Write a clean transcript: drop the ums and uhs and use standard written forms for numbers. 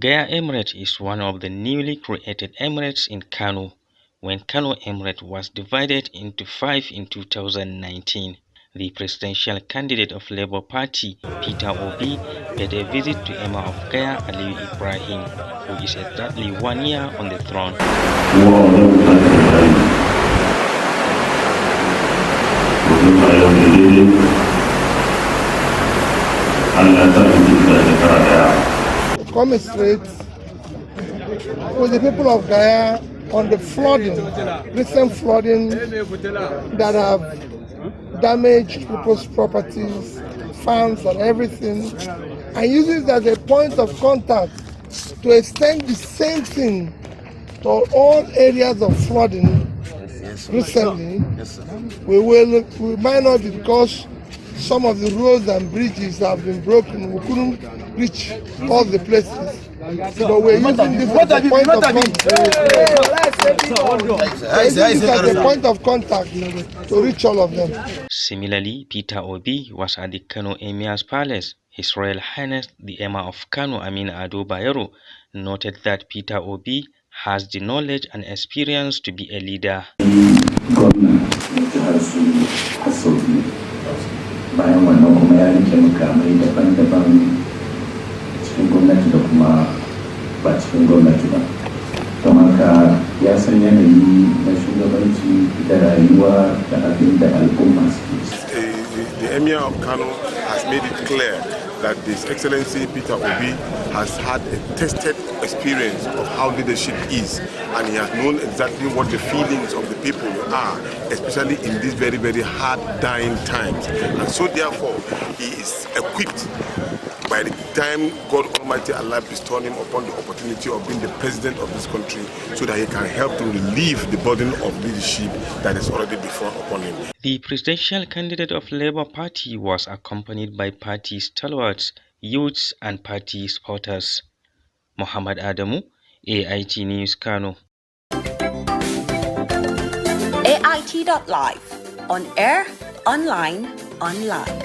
Gaya Emirate is one of the newly created emirates in Kano, when Kano Emirate was divided into 5 in 2019. The presidential candidate of Labour Party, Peter Obi, paid a visit to Emir of Gaya, Aliyu Ibrahim, who is exactly 1 year on the throne. Commiserate with the people of Gaya on the recent flooding that have damaged people's properties, farms and everything, and use it as a point of contact to extend the same thing to all areas of flooding recently. We might not, because some of the roads and bridges have been broken. We couldn't reach all the places, but we're using this as a point of contact to reach all of them. Similarly, Peter Obi was at the Kano Emir's palace. His Royal Highness the Emir of Kano, Amin Ado Bayero, noted that Peter Obi has the knowledge and experience to be a leader. Bayan wannan kuma ya rike mukamai daban-daban cikin gwamnati da kuma ba cikin gwamnati ba. Don haka ya san yanayi na shugabanci da rayuwa da abin da al'umma suke. The Emir of Kano has made it clear that His Excellency Peter Obi has had a tested experience of how leadership is, and he has known exactly what the feelings of the people are, especially in these very, very hard dying times. And so therefore, he is equipped by the time God Almighty Allah bestowed him upon the opportunity of being the president of this country, so that he can help to relieve the burden of leadership that is already before upon him. The presidential candidate of Labour Party was accompanied by party stalwarts, youths and party supporters. Muhammad Adamu, AIT News, Kano. AIT.live. On air, online, online.